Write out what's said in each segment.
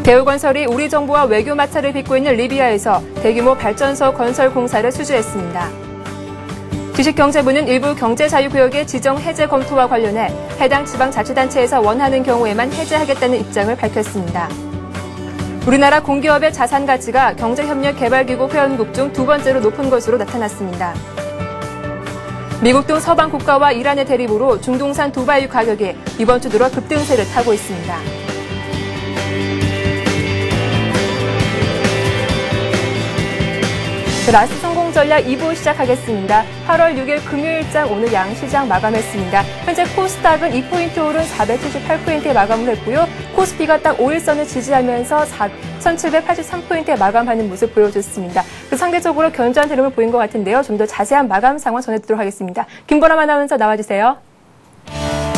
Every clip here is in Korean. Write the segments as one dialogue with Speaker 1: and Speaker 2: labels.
Speaker 1: 대우건설이 우리 정부와 외교 마찰을 빚고 있는 리비아에서 대규모 발전소 건설 공사를 수주했습니다. 주식경제부는 일부 경제자유구역의 지정 해제 검토와 관련해 해당 지방자치단체에서 원하는 경우에만 해제하겠다는 입장을 밝혔습니다. 우리나라 공기업의 자산 가치가 경제협력개발기구 회원국 중 두 번째로 높은 것으로 나타났습니다. 미국 등 서방 국가와 이란의 대립으로 중동산 두바이 가격이 이번 주 들어 급등세를 타고 있습니다. 라스 성공 전략 2부 시작하겠습니다. 8월 6일 금요일장 오늘 양시장 마감했습니다. 현재 코스닥은 2포인트 오른 478포인트에 마감을 했고요. 코스피가 딱 5일선을 지지하면서 1783포인트에 마감하는 모습 보여줬습니다. 상대적으로 견조한 흐름을 보인 것 같은데요. 좀 더 자세한 마감 상황 전해드리도록 하겠습니다. 김보람 아나운서 나와주세요.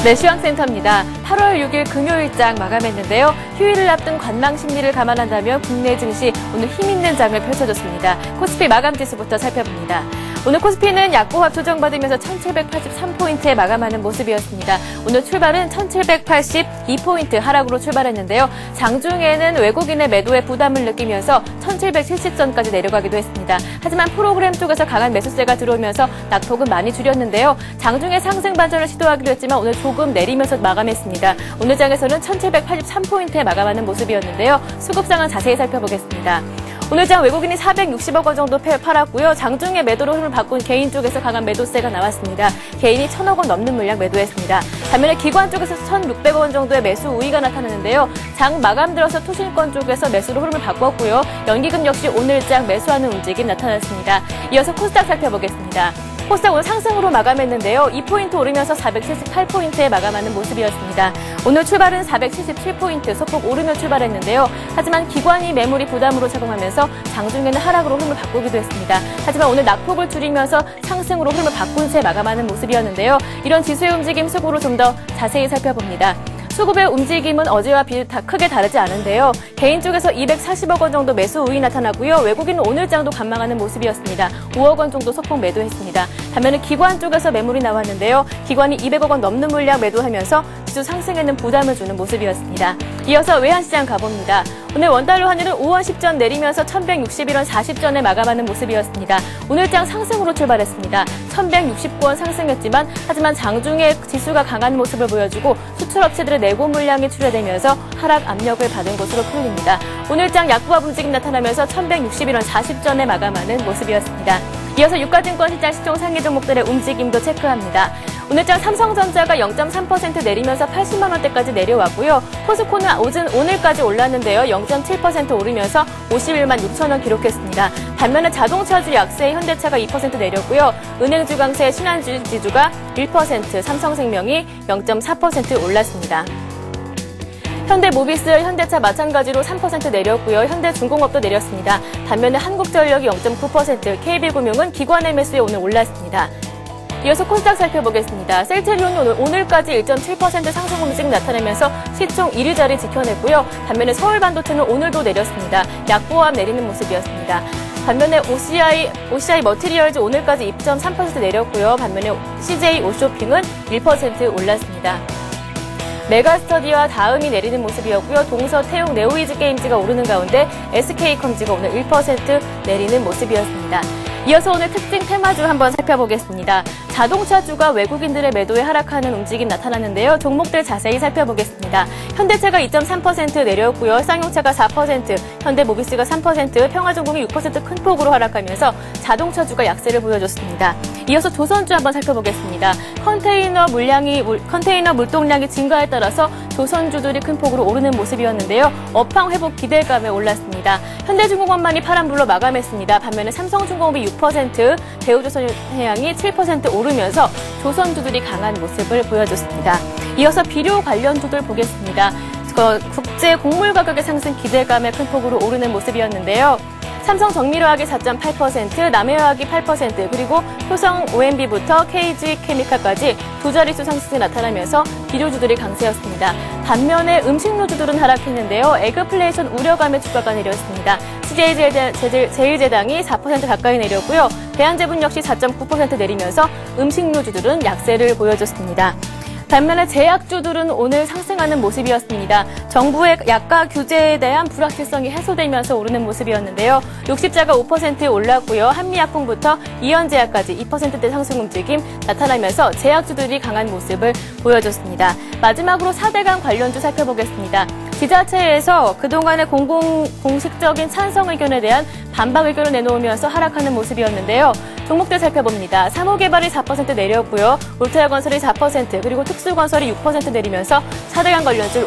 Speaker 2: 네, 시황센터입니다. 8월 6일 금요일장 마감했는데요. 휴일을 앞둔 관망 심리를 감안한다면 국내 증시 오늘 힘있는 장을 펼쳐줬습니다. 코스피 마감 지수부터 살펴봅니다. 오늘 코스피는 약보합 조정받으면서 1783포인트에 마감하는 모습이었습니다. 오늘 출발은 1782포인트 하락으로 출발했는데요. 장중에는 외국인의 매도에 부담을 느끼면서 1770선까지 내려가기도 했습니다. 하지만 프로그램 쪽에서 강한 매수세가 들어오면서 낙폭은 많이 줄였는데요. 장중에 상승 반전을 시도하기도 했지만 오늘 조금 내리면서 마감했습니다. 오늘 장에서는 1783포인트에 마감하는 모습이었는데요. 수급상은 자세히 살펴보겠습니다. 오늘 장 외국인이 460억 원 정도 팔았고요. 장중에 매도로 흐름을 바꾼 개인 쪽에서 강한 매도세가 나왔습니다. 개인이 1,000억 원 넘는 물량 매도했습니다. 반면에 기관 쪽에서 1,600억 원 정도의 매수 우위가 나타나는데요. 장 마감 들어서 투신권 쪽에서 매수로 흐름을 바꿨고요. 연기금 역시 오늘 장 매수하는 움직임 나타났습니다. 이어서 코스닥 살펴보겠습니다. 코스닥 오늘 상승으로 마감했는데요. 2포인트 오르면서 478포인트에 마감하는 모습이었습니다. 오늘 출발은 477포인트, 소폭 오르며 출발했는데요. 하지만 기관이 매물이 부담으로 작용하면서 장중에는 하락으로 흐름을 바꾸기도 했습니다. 하지만 오늘 낙폭을 줄이면서 상승으로 흐름을 바꾼 채 마감하는 모습이었는데요. 이런 지수의 움직임 속으로 좀 더 자세히 살펴봅니다. 수급의 움직임은 어제와 크게 다르지 않은데요. 개인 쪽에서 240억 원 정도 매수 우위 나타나고요. 외국인은 오늘 장도 관망하는 모습이었습니다. 5억 원 정도 소폭 매도했습니다. 반면에 기관 쪽에서 매물이 나왔는데요. 기관이 200억 원 넘는 물량 매도하면서 지수 상승에는 부담을 주는 모습이었습니다. 이어서 외환시장 가봅니다. 오늘 원달러 환율은 5원 10전 내리면서 1161원 40전에 마감하는 모습이었습니다. 오늘 장 상승으로 출발했습니다. 1169원 상승했지만 하지만 장중에 지수가 강한 모습을 보여주고 수출업체들의 내고 물량이 출하되면서 하락 압력을 받은 것으로 풀립니다. 오늘 장 약보합 움직임 나타나면서 1161원 40전에 마감하는 모습이었습니다. 이어서 유가증권 시장 시총 상위 종목들의 움직임도 체크합니다. 오늘장 삼성전자가 0.3% 내리면서 80만 원대까지 내려왔고요. 포스코는 오늘까지 올랐는데요. 0.7% 오르면서 51만 6천 원 기록했습니다. 반면에 자동차주 약세의 현대차가 2% 내렸고요. 은행주 강세의 신한지주가 1%, 삼성생명이 0.4% 올랐습니다. 현대모비스, 현대차 마찬가지로 3% 내렸고요. 현대중공업도 내렸습니다. 반면에 한국전력이 0.9%, KB금융은 기관의 매수에 오늘 올랐습니다. 이어서 코스닥 살펴보겠습니다. 셀트리온은 오늘까지 1.7% 상승 움직임 나타내면서 시총 1위 자리 지켜냈고요. 반면에 서울반도체는 오늘도 내렸습니다. 약보합 내리는 모습이었습니다. 반면에 OCI 머티리얼즈 오늘까지 2.3% 내렸고요. 반면에 CJ 오쇼핑은 1% 올랐습니다. 메가스터디와 다음이 내리는 모습이었고요. 동서, 태용, 네오이즈게임즈가 오르는 가운데 SK컴즈가 오늘 1% 내리는 모습이었습니다. 이어서 오늘 특징 테마주 한번 살펴보겠습니다. 자동차주가 외국인들의 매도에 하락하는 움직임 나타났는데요. 종목들 자세히 살펴보겠습니다. 현대차가 2.3% 내렸고요. 쌍용차가 4%, 현대모비스가 3%, 평화전공이 6% 큰 폭으로 하락하면서 자동차주가 약세를 보여줬습니다. 이어서 조선주 한번 살펴보겠습니다. 컨테이너 물동량이 증가에 따라서 조선주들이 큰 폭으로 오르는 모습이었는데요. 업황 회복 기대감에 올랐습니다. 현대중공업만이 파란불로 마감했습니다. 반면에 삼성중공업이 6%, 대우조선해양이 7% 오르면서 조선주들이 강한 모습을 보여줬습니다. 이어서 비료 관련주들 보겠습니다. 국제 곡물 가격의 상승 기대감에 큰 폭으로 오르는 모습이었는데요. 삼성정밀화학이 4.8%, 남해화학이 8%, 그리고 효성 OMB부터 KG케미칼까지 두 자릿수 상승이 나타나면서 비료주들이 강세였습니다. 반면에 음식료주들은 하락했는데요. 에그플레이션 우려감에 주가가 내렸습니다. CJ제일제당이 4% 가까이 내렸고요. 대한제분 역시 4.9% 내리면서 음식료주들은 약세를 보여줬습니다. 반면에 제약주들은 오늘 상승하는 모습이었습니다. 정부의 약가 규제에 대한 불확실성이 해소되면서 오르는 모습이었는데요. 60자가 5% 올랐고요. 한미약품부터 이현제약까지 2%대 상승 움직임 나타나면서 제약주들이 강한 모습을 보여줬습니다. 마지막으로 4대강 관련주 살펴보겠습니다. 지자체에서 그동안의 공식적인 찬성 의견에 대한 반박 의견을 내놓으면서 하락하는 모습이었는데요. 종목들 살펴봅니다. 사무개발이 4% 내렸고요. 울트라건설이 4%, 그리고 특수건설이 6% 내리면서 4대강 관련주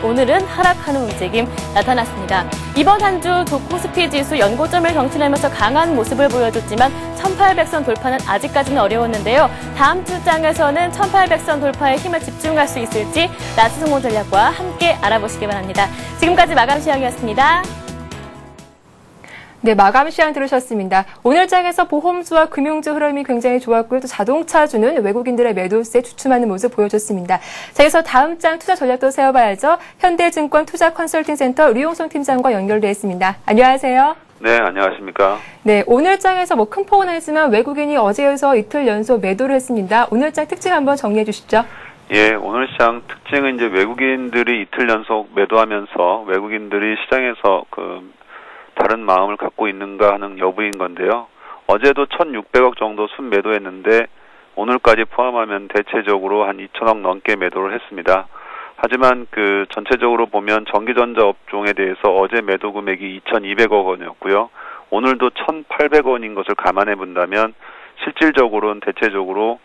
Speaker 2: 오늘은 하락하는 움직임 나타났습니다. 이번 한 주 코스피 지수 연고점을 경신하면서 강한 모습을 보여줬지만 1800선 돌파는 아직까지는 어려웠는데요. 다음 주 장에서는 1800선 돌파에 힘을 집중할 수 있을지 라스 성공 전략과 함께 알아보시기 바랍니다. 지금까지 마감 시황이었습니다.
Speaker 1: 네, 마감 시황 들으셨습니다. 오늘 장에서 보험주와 금융주 흐름이 굉장히 좋았고요. 또 자동차주는 외국인들의 매도세에 주춤하는 모습 보여줬습니다. 자, 그래서 다음 장 투자 전략도 세워봐야죠. 현대증권 투자 컨설팅센터 류용성 팀장과 연결되어 있습니다. 안녕하세요.
Speaker 3: 네, 안녕하십니까.
Speaker 1: 네, 오늘 장에서 큰 폭은 아니지만 외국인이 어제에서 이틀 연속 매도를 했습니다. 오늘 장 특징 한번 정리해 주시죠.
Speaker 3: 예, 오늘 시장 특징은 이제 외국인들이 이틀 연속 매도하면서 외국인들이 시장에서 다른 마음을 갖고 있는가 하는 여부인 건데요. 어제도 1,600억 정도 순매도했는데 오늘까지 포함하면 대체적으로 한 2,000억 넘게 매도를 했습니다. 하지만 전체적으로 보면 전기전자 업종에 대해서 어제 매도 금액이 2,200억 원이었고요. 오늘도 1,800원인 것을 감안해 본다면 실질적으로는 대체적으로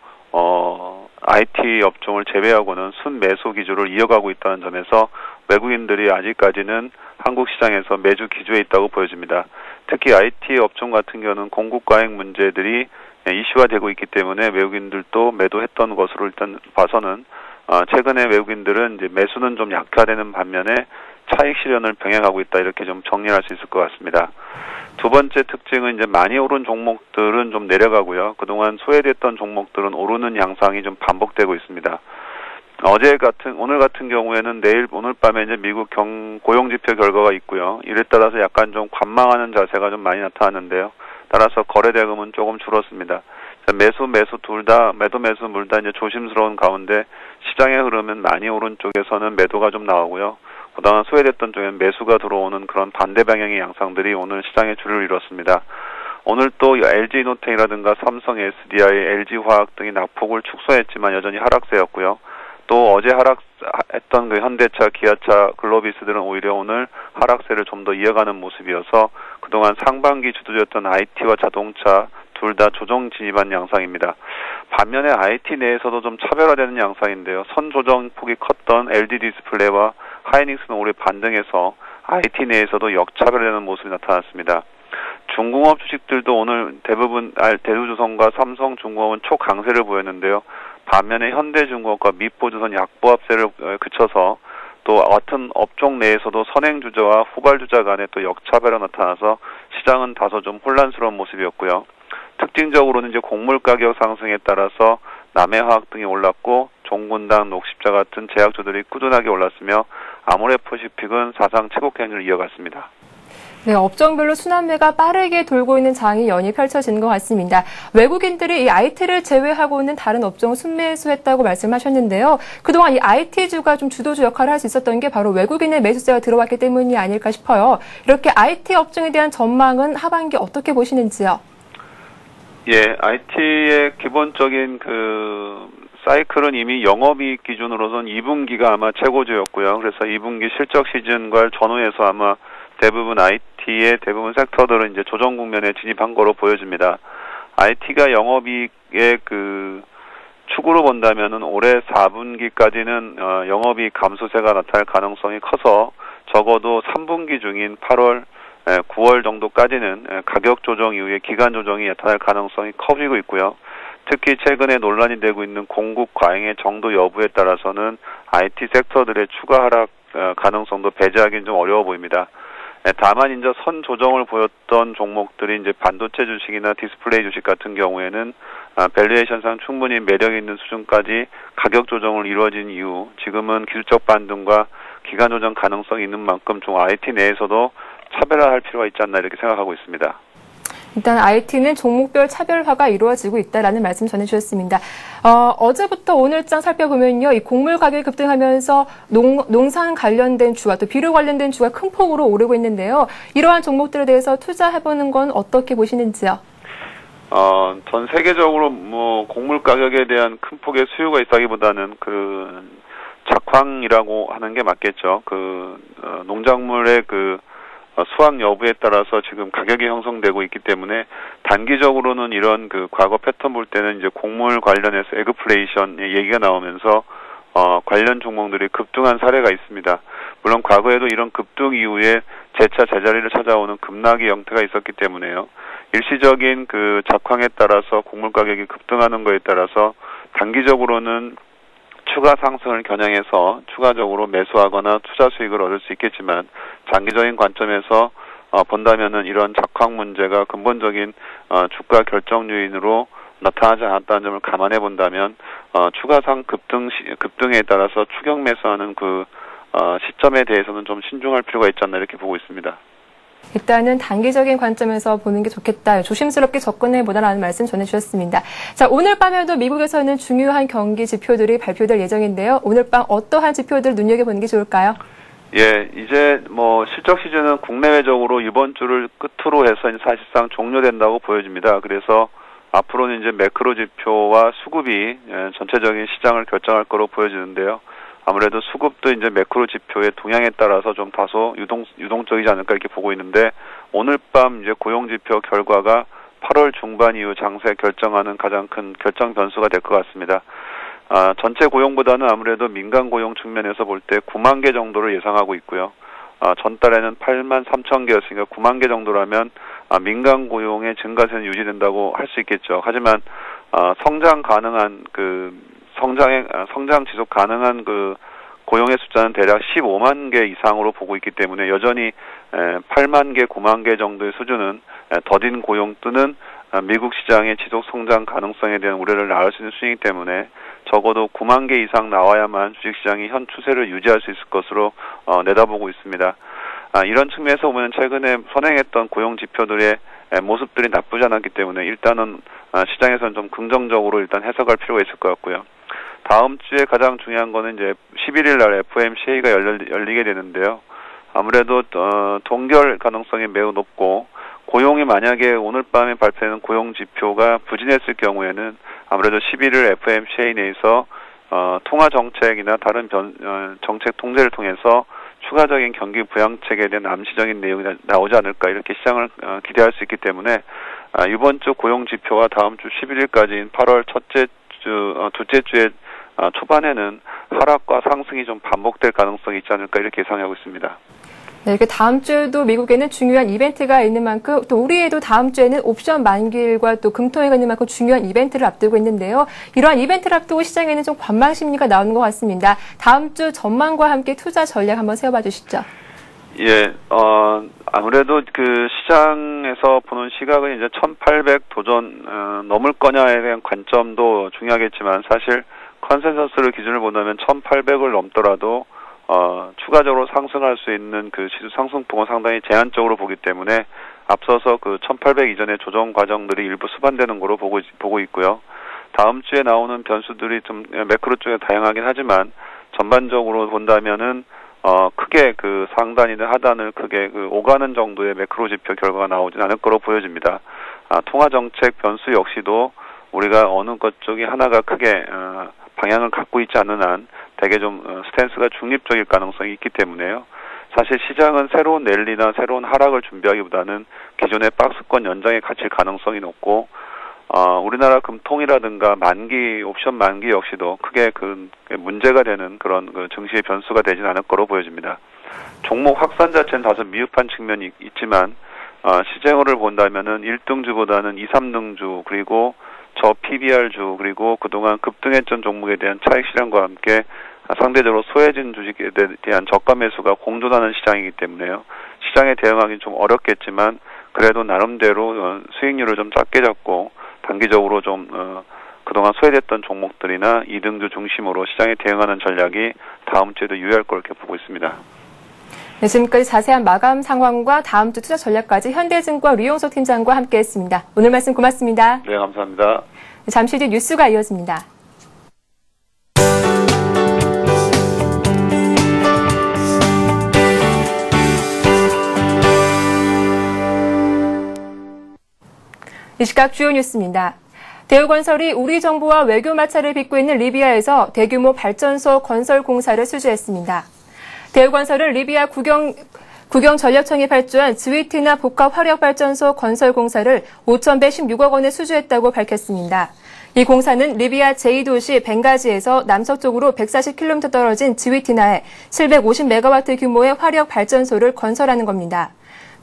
Speaker 3: IT 업종을 제외하고는 순매수 기조를 이어가고 있다는 점에서 외국인들이 아직까지는 한국 시장에서 매주 기조에 있다고 보여집니다. 특히 IT 업종 같은 경우는 공급 과잉 문제들이 이슈화되고 있기 때문에 외국인들도 매도했던 것으로 일단 봐서는 최근에 외국인들은 이제 매수는 좀 약화되는 반면에 차익 실현을 병행하고 있다, 이렇게 좀 정리할 수 있을 것 같습니다. 두 번째 특징은 이제 많이 오른 종목들은 좀 내려가고요. 그동안 소외됐던 종목들은 오르는 양상이 좀 반복되고 있습니다. 오늘 같은 경우에는 오늘 밤에 이제 미국 고용지표 결과가 있고요. 이에 따라서 약간 좀 관망하는 자세가 좀 많이 나타났는데요. 따라서 거래대금은 조금 줄었습니다. 매수 둘 다, 매도 둘 다 이제 조심스러운 가운데 시장의 흐름은 많이 오른 쪽에서는 매도가 좀 나오고요. 그동안 소외됐던 쪽에는 매수가 들어오는 그런 반대 방향의 양상들이 오늘 시장의 주를 이뤘습니다. 오늘 또 LG노텍이라든가 삼성 SDI, LG화학 등이 낙폭을 축소했지만 여전히 하락세였고요. 또 어제 하락했던 현대차, 기아차, 글로비스들은 오히려 오늘 하락세를 좀 더 이어가는 모습이어서 그동안 상반기 주도였던 IT와 자동차 둘 다 조정 진입한 양상입니다. 반면에 IT 내에서도 좀 차별화되는 양상인데요. 선 조정 폭이 컸던 LG 디스플레이와 하이닉스는 올해 반등해서 IT 내에서도 역차별되는 모습이 나타났습니다. 중공업 주식들도 오늘 대부분 대우조선과 삼성 중공업은 초강세를 보였는데요. 반면에 현대중공업과 미포조선 약보합세를 그쳐서 또 같은 업종 내에서도 선행주자와 후발주자 간에 또 역차별화 나타나서 시장은 다소 좀 혼란스러운 모습이었고요. 특징적으로는 이제 곡물 가격 상승에 따라서 남해화학 등이 올랐고 종군당, 녹십자 같은 제약주들이 꾸준하게 올랐으며 아모레퍼시픽은 사상 최고가 행진을 이어갔습니다.
Speaker 1: 네, 업종별로 순환매가 빠르게 돌고 있는 장이 연이 펼쳐지는 것 같습니다. 외국인들이 이 IT를 제외하고는 다른 업종을 순매수했다고 말씀하셨는데요. 그동안 이 IT주가 좀 주도주 역할을 할 수 있었던 게 바로 외국인의 매수세가 들어왔기 때문이 아닐까 싶어요. 이렇게 IT 업종에 대한 전망은 하반기 어떻게 보시는지요?
Speaker 3: 예, IT의 기본적인 사이클은 이미 영업이익 기준으로선 2분기가 아마 최고조였고요. 그래서 2분기 실적 시즌과 전후에서 아마 대부분 IT의 대부분 섹터들은 이제 조정 국면에 진입한 거로 보여집니다. IT가 영업이익의 축으로 본다면은 올해 4분기까지는 영업이익 감소세가 나타날 가능성이 커서 적어도 3분기 중인 8월, 9월 정도까지는 가격 조정 이후에 기간 조정이 나타날 가능성이 커지고 있고요. 특히 최근에 논란이 되고 있는 공급 과잉의 정도 여부에 따라서는 IT 섹터들의 추가 하락 가능성도 배제하기는 좀 어려워 보입니다. 다만 이제 선 조정을 보였던 종목들이 이제 반도체 주식이나 디스플레이 주식 같은 경우에는 밸류에이션상 충분히 매력 있는 수준까지 가격 조정을 이루어진 이후 지금은 기술적 반등과 기간 조정 가능성이 있는 만큼 좀 IT 내에서도 차별화할 필요가 있지 않나 이렇게 생각하고 있습니다.
Speaker 1: 일단 IT는 종목별 차별화가 이루어지고 있다라는 말씀 전해주셨습니다. 어제부터 오늘장 살펴보면요, 이 곡물 가격이 급등하면서 농산 관련된 주와 또 비료 관련된 주가 큰 폭으로 오르고 있는데요. 이러한 종목들에 대해서 투자해보는 건 어떻게 보시는지요?
Speaker 3: 전 세계적으로 곡물 가격에 대한 큰 폭의 수요가 있다기보다는 작황이라고 하는 게 맞겠죠. 농작물의 수확 여부에 따라서 지금 가격이 형성되고 있기 때문에 단기적으로는 이런 과거 패턴 볼 때는 이제 곡물 관련해서 에그플레이션 얘기가 나오면서 관련 종목들이 급등한 사례가 있습니다. 물론 과거에도 이런 급등 이후에 재차 제자리를 찾아오는 급락의 형태가 있었기 때문에요. 일시적인 작황에 따라서 곡물 가격이 급등하는 거에 따라서 단기적으로는 추가 상승을 겨냥해서 추가적으로 매수하거나 투자 수익을 얻을 수 있겠지만 장기적인 관점에서 본다면은 이런 작황 문제가 근본적인 주가 결정 요인으로 나타나지 않았다는 점을 감안해 본다면 추가상 급등에 따라서 추격 매수하는 시점에 대해서는 좀 신중할 필요가 있지 않나 이렇게 보고 있습니다.
Speaker 1: 일단은 단기적인 관점에서 보는 게 좋겠다. 조심스럽게 접근해보자라는 말씀 전해주셨습니다. 자, 오늘 밤에도 미국에서는 중요한 경기 지표들이 발표될 예정인데요. 오늘 밤 어떠한 지표들 눈여겨보는 게 좋을까요?
Speaker 3: 예, 이제 실적 시즌은 국내외적으로 이번 주를 끝으로 해서 사실상 종료된다고 보여집니다. 그래서 앞으로는 이제 매크로 지표와 수급이 전체적인 시장을 결정할 거로 보여지는데요. 아무래도 수급도 이제 매크로 지표의 동향에 따라서 좀 다소 유동적이지 않을까 이렇게 보고 있는데 오늘 밤 이제 고용 지표 결과가 8월 중반 이후 장세 결정하는 가장 큰 결정 변수가 될 것 같습니다. 전체 고용보다는 아무래도 민간 고용 측면에서 볼 때 9만 개 정도를 예상하고 있고요. 전달에는 8만 3천 개였으니까 9만 개 정도라면 민간 고용의 증가세는 유지된다고 할 수 있겠죠. 하지만 성장 가능한 성장 지속 가능한 고용의 숫자는 대략 15만 개 이상으로 보고 있기 때문에 여전히 8만 개, 9만 개 정도의 수준은 더딘 고용 또는 미국 시장의 지속 성장 가능성에 대한 우려를 낳을 수 있는 수준이기 때문에 적어도 9만 개 이상 나와야만 주식시장이 현 추세를 유지할 수 있을 것으로 내다보고 있습니다. 이런 측면에서 보면 최근에 선행했던 고용 지표들의 모습들이 나쁘지 않았기 때문에 일단은 시장에서는 좀 긍정적으로 일단 해석할 필요가 있을 것 같고요. 다음 주에 가장 중요한 거는 이제 11일 날 FOMC가 열리게 되는데요. 아무래도 동결 가능성이 매우 높고 고용이 만약에 오늘 밤에 발표하는 고용 지표가 부진했을 경우에는 아무래도 11일 FOMC 내에서 통화 정책이나 다른 정책 통제를 통해서 추가적인 경기 부양책에 대한 암시적인 내용이 나오지 않을까 이렇게 시장을 기대할 수 있기 때문에 이번 주 고용 지표가 다음 주 11일까지인 8월 둘째 주에 초반에는 하락과 상승이 좀 반복될 가능성이 있지 않을까 이렇게 예상하고 있습니다.
Speaker 1: 네, 이렇게 다음 주에도 미국에는 중요한 이벤트가 있는 만큼 또 우리에도 다음 주에는 옵션 만기일과 또 금토회가 있는 만큼 중요한 이벤트를 앞두고 있는데요. 이러한 이벤트를 앞두고 시장에는 좀 관망 심리가 나오는 것 같습니다. 다음 주 전망과 함께 투자 전략 한번 세워봐 주시죠.
Speaker 3: 예, 아무래도 시장에서 보는 시각은 이제 1800 도전 넘을 거냐에 대한 관점도 중요하겠지만 사실 컨센서스를 기준을 본다면 1800을 넘더라도 추가적으로 상승할 수 있는 지수 상승폭은 상당히 제한적으로 보기 때문에 앞서서 1800 이전의 조정 과정들이 일부 수반되는 거로 보고 있고요. 다음 주에 나오는 변수들이 좀 매크로 쪽에 다양하긴 하지만 전반적으로 본다면은 크게 상단이나 하단을 크게 오가는 정도의 매크로 지표 결과가 나오진 않을 거로 보여집니다. 통화 정책 변수 역시도 우리가 어느 것 쪽이 하나가 크게 방향을 갖고 있지 않는 한 되게 좀 스탠스가 중립적일 가능성이 있기 때문에요. 사실 시장은 새로운 랠리나 새로운 하락을 준비하기보다는 기존의 박스권 연장에 갇힐 가능성이 높고 우리나라 금통이라든가 옵션 만기 역시도 크게 문제가 되는 그런 증시의 변수가 되진 않을 거로 보여집니다. 종목 확산 자체는 다소 미흡한 측면이 있지만 시장을 본다면은 1등주보다는 2, 3등주 그리고 저 PBR주 그리고 그동안 급등했던 종목에 대한 차익 실현과 함께 상대적으로 소외진 주식에 대한 저가 매수가 공존하는 시장이기 때문에요. 시장에 대응하기는 좀 어렵겠지만 그래도 나름대로 수익률을 좀 작게 잡고 단기적으로 좀 그동안 소외됐던 종목들이나 2등주 중심으로 시장에 대응하는 전략이 다음 주에도 유효할 걸 이렇게 보고 있습니다.
Speaker 1: 네, 지금까지 자세한 마감 상황과 다음 주 투자 전략까지 현대증권 류용석 팀장과 함께했습니다. 오늘 말씀 고맙습니다.
Speaker 3: 네, 감사합니다.
Speaker 1: 잠시 뒤 뉴스가 이어집니다. 이 시각 주요 뉴스입니다. 대우건설이 우리 정부와 외교 마찰을 빚고 있는 리비아에서 대규모 발전소 건설 공사를 수주했습니다. 대우건설은 리비아 국영전력청이 발주한 즈위티나 복합 화력발전소 건설 공사를 5,116억 원에 수주했다고 밝혔습니다. 이 공사는 리비아 제2도시 벵가지에서 남서쪽으로 140km 떨어진 즈위티나에 750메가와트 규모의 화력발전소를 건설하는 겁니다.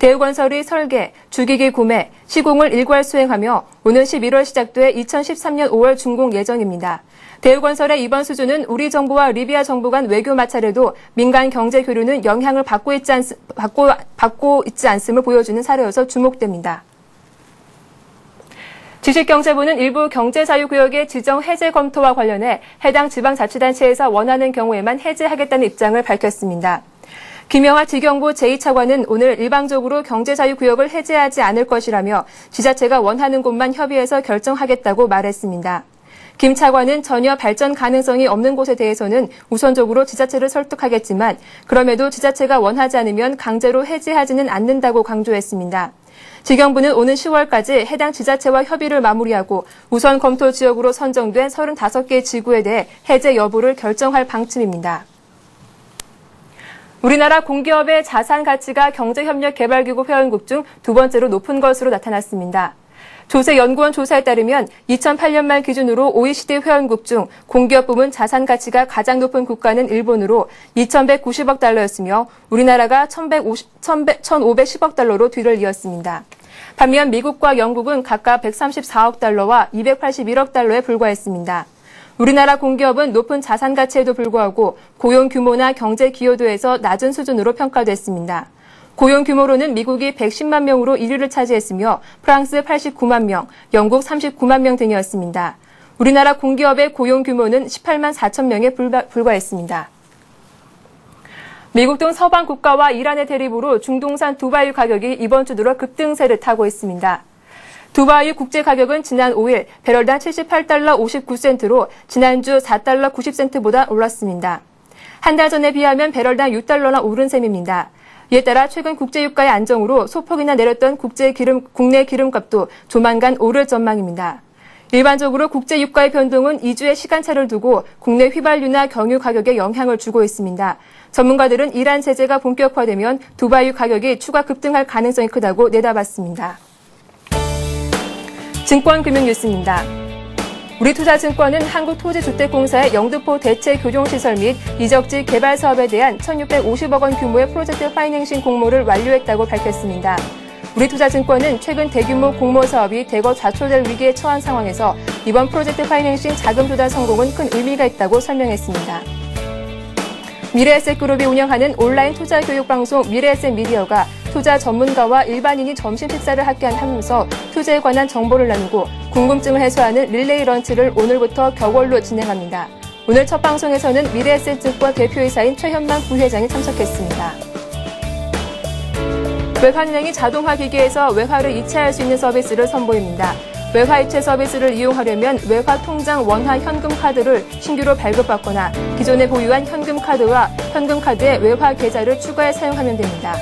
Speaker 1: 대우건설이 설계, 주기기 구매, 시공을 일괄 수행하며 오는 11월 시작돼 2013년 5월 준공 예정입니다. 대우건설의 이번 수주는 우리 정부와 리비아 정부 간 외교 마찰에도 민간 경제 교류는 영향을 받고 있지 않음을 보여주는 사례여서 주목됩니다. 지식경제부는 일부 경제자유구역의 지정 해제 검토와 관련해 해당 지방자치단체에서 원하는 경우에만 해제하겠다는 입장을 밝혔습니다. 김영하 지경부 제2차관은 오늘 일방적으로 경제자유구역을 해제하지 않을 것이라며 지자체가 원하는 곳만 협의해서 결정하겠다고 말했습니다. 김 차관은 전혀 발전 가능성이 없는 곳에 대해서는 우선적으로 지자체를 설득하겠지만 그럼에도 지자체가 원하지 않으면 강제로 해제하지는 않는다고 강조했습니다. 지경부는 오는 10월까지 해당 지자체와 협의를 마무리하고 우선 검토 지역으로 선정된 35개 지구에 대해 해제 여부를 결정할 방침입니다. 우리나라 공기업의 자산 가치가 경제협력개발기구 회원국 중 두 번째로 높은 것으로 나타났습니다. 조세연구원 조사에 따르면 2008년 말 기준으로 OECD 회원국 중 공기업 부문 자산 가치가 가장 높은 국가는 일본으로 2,190억 달러였으며 우리나라가 1,510억 달러로 뒤를 이었습니다. 반면 미국과 영국은 각각 134억 달러와 281억 달러에 불과했습니다. 우리나라 공기업은 높은 자산 가치에도 불구하고 고용 규모나 경제 기여도에서 낮은 수준으로 평가됐습니다. 고용 규모로는 미국이 110만 명으로 1위를 차지했으며 프랑스 89만 명, 영국 39만 명 등이었습니다. 우리나라 공기업의 고용 규모는 18만 4천 명에 불과했습니다. 미국 등 서방 국가와 이란의 대립으로 중동산 두바이 가격이 이번 주 들어 급등세를 타고 있습니다. 두바이 국제 가격은 지난 5일 배럴당 78달러 59센트로 지난주 4달러 90센트보다 올랐습니다. 한 달 전에 비하면 배럴당 6달러나 오른 셈입니다. 이에 따라 최근 국제유가의 안정으로 소폭이나 내렸던 국내 기름값도 조만간 오를 전망입니다. 일반적으로 국제유가의 변동은 2주의 시간차를 두고 국내 휘발유나 경유 가격에 영향을 주고 있습니다. 전문가들은 이란 제재가 본격화되면 두바이 가격이 추가 급등할 가능성이 크다고 내다봤습니다. 증권금융 뉴스입니다. 우리투자증권은 한국토지주택공사의 영등포 대체 교정시설 및 이적지 개발 사업에 대한 1,650억 원 규모의 프로젝트 파이낸싱 공모를 완료했다고 밝혔습니다. 우리투자증권은 최근 대규모 공모 사업이 대거 좌초될 위기에 처한 상황에서 이번 프로젝트 파이낸싱 자금 조달 성공은 큰 의미가 있다고 설명했습니다. 미래에셋그룹이 운영하는 온라인 투자 교육 방송 미래에셋 미디어가 투자 전문가와 일반인이 점심 식사를 하면서 투자에 관한 정보를 나누고 궁금증을 해소하는 릴레이 런치를 오늘부터 격월로 진행합니다. 오늘 첫 방송에서는 미래에셋증권 대표이사인 최현만 부회장이 참석했습니다. 외환은행이 자동화 기기에서 외화를 이체할 수 있는 서비스를 선보입니다. 외화 이체 서비스를 이용하려면 외화 통장 원화 현금 카드를 신규로 발급받거나 기존에 보유한 현금 카드와 현금 카드에 외화 계좌를 추가해 사용하면 됩니다.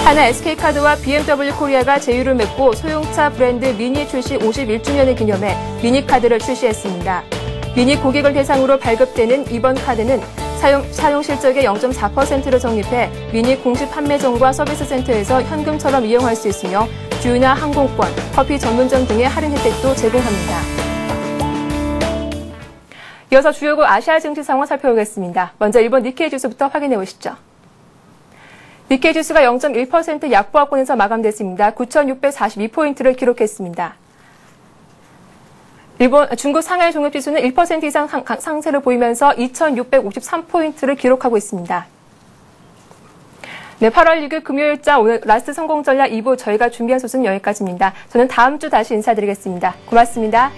Speaker 1: 하나 SK카드와 BMW 코리아가 제휴를 맺고 소형차 브랜드 미니 출시 51주년을 기념해 미니카드를 출시했습니다. 미니 고객을 대상으로 발급되는 이번 카드는 사용 실적의 0.4%를 적립해 미니 공식 판매점과 서비스 센터에서 현금처럼 이용할 수 있으며 주유나 항공권, 커피 전문점 등의 할인 혜택도 제공합니다. 이어서 주요국 아시아 증시 상황 살펴보겠습니다. 먼저 일본 니케이 지수부터 확인해 보시죠. 니케이 지수가 0.1% 약보합권에서 마감됐습니다. 9,642포인트를 기록했습니다. 중국 상하이 종합지수는 1% 이상 상승을 보이면서 2,653포인트를 기록하고 있습니다. 네, 8월 6일 금요일자 오늘 라스트 성공 전략 2부 저희가 준비한 소식은 여기까지입니다. 저는 다음 주 다시 인사드리겠습니다. 고맙습니다.